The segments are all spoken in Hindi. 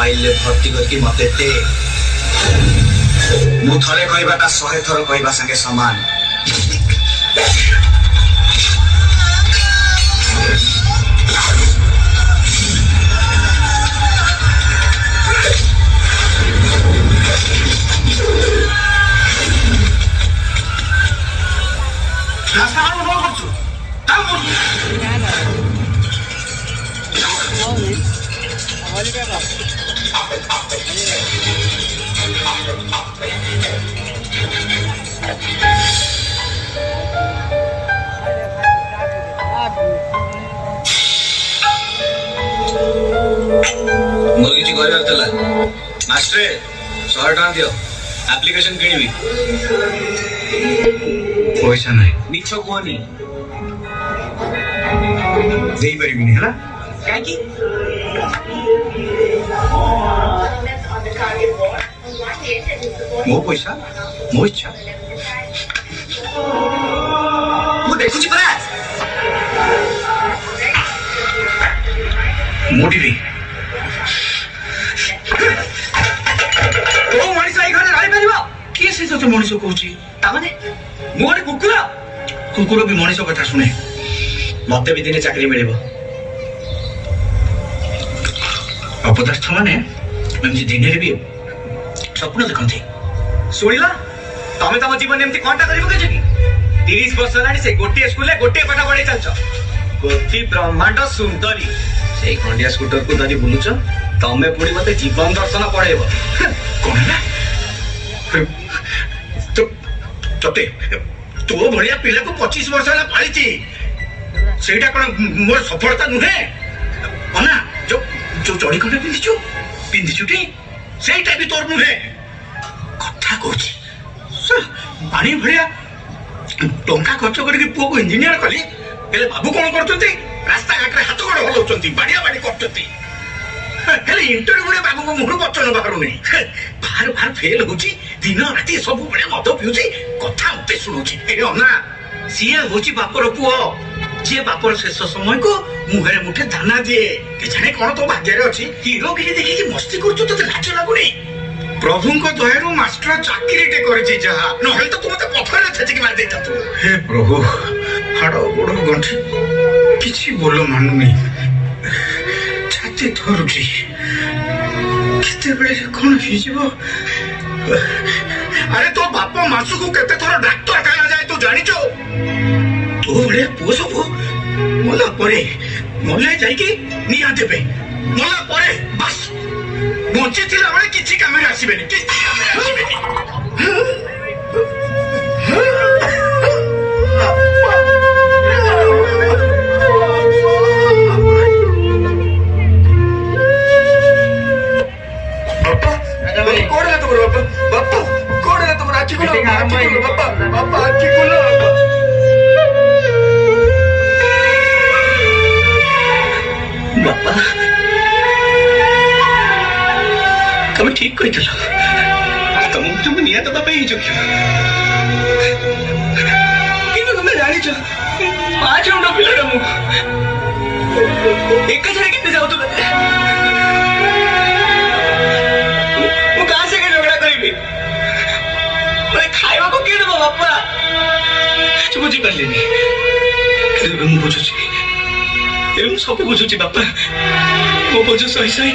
फाइल भर्ती करके मते दे मु थरे कहबाटा 100 थर कहबा संगे समान मोर किसी कर मास्टर 100 टका दियो एप्लिकेशन किणवी पैसा नहीं मिछ कहनी देई परिबिनी हला काकी मो पैसा मो इच्छा मु देखुची परा मोटिवी ओ मनीष आई घरे रही परिबा के से तो मनीष कहूची तामाने मु गोटे कुकुर कुकुर भी मनीष कथा सुने मते भी दिने चाकरी मिलिबो अपदार्थ माने एमती दिन भी स्वप्न देखती शुणिला तमें तुम जीवन एमती कौनटा कर 30 वर्ष है से गोटे स्कूल गोटे पाठ पढ़े चलच गोटी ब्रह्मांड सुंदरी से खंडिया स्कूटर को धरी बुलुच तमें पुणी मत जीवन दर्शन पढ़ेब कौन ते तो भाया पिला को 25 वर्ष है पाली सेटा कौन मोर सफलता नुहे अना जो जो चढ़ी खंडे पिंधिचु टी सेटा भी तोर नुहे कथा कहूची पानी भरिया टंका खर्च करके पुओ को इंजीनियर कली हेले बाबू कौन करछंती रास्ता घाट रे हाथ गोड़ हलौछंती बाड़िया बाड़ी करछंती हेले इंटरव्यू रे बाबू को मुहर बचन बाहर नहीं बाहर बाहर फेल होची दिन राति सब बड़े मद पिउची कथा उते सुनुची ए अना सिए होची बापर पुओ जे बापर शेष समय को मुहरे मुठे दाना दिए के जाने कौन तो भाग्य रे अछि हीरो के देखि कि मस्ती करछु तो लाज लागुनी प्रभु को दयारु मास्टर चाकरी टे करछि जहा नहल तो तुमते पथर छेछि कि मार देता तू हे प्रभु हाडो गोडो गंठी किछि बोलो मानुनी छाती थरुछि किते बेले कोन हिजिबो अरे तो बापा मासु को केते थोर डॉक्टर कहला जाय तू जानि छो तो बड़े पुओ सब मोला परे मोले जाई कि निया देबे मोला परे बस बंची थिला बळे किछि कामे आसीबेनी किछि कामे आसीबेनी कोडला तो बापा कोडला तो आखी को बापा बापा आखी को बापा तमें ठीक कही तुम निया दबा पे ही जोग्य किंतु तुम जानी छो 5 जण पिलाटा मु एक जण किते जाऊ तो मु कहां से के झगड़ा करिबी मैं खाइबा को के देबो बापा बुझी पारलिनी केबे मु बुझुची एवं सब बुझुची बापा मो बुझु सही सही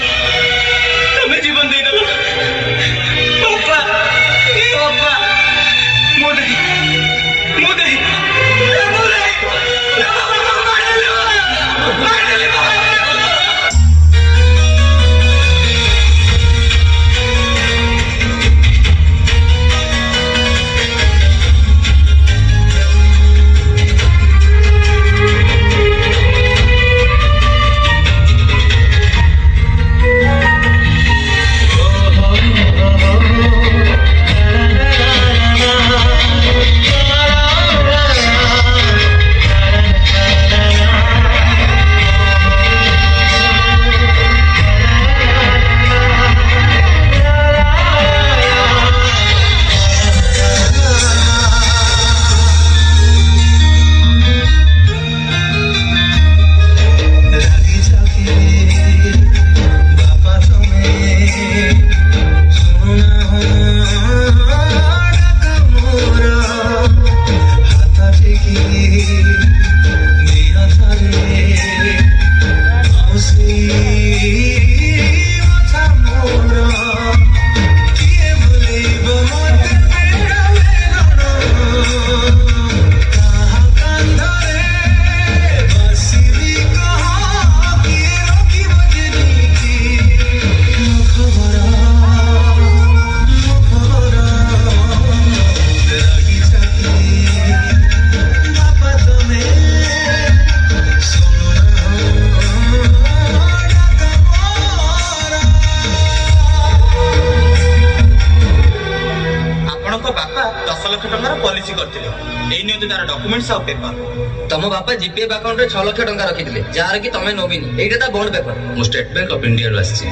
तमें जीवन दे दलो बापा बापा मोदे मोदे ଆପଣଙ୍କ ବାପା 10 ଲକ୍ଷ ଟଙ୍କାର ପଲିସି କରିଥିଲେ। ଏଇ ନିଅନ୍ତୁ ତାର ଡକୁମେଣ୍ଟସ ଆଉ ପେପର। ତମ ବାପା ଜିପିଏଫ୍ ଆକାଉଣ୍ଟରେ 6 ଲକ୍ଷ ଟଙ୍କା ରଖିଥିଲେ, ଯାହାର କି ତମେ ନୋମିନି। ଏଇଟା ତା ବଣ୍ଡ ପେପର। ମୁଁ ଷ୍ଟେଟ୍ ବ୍ୟାଙ୍କ ଅଫ୍ ଇଣ୍ଡିଆରୁ ଆସିଛି।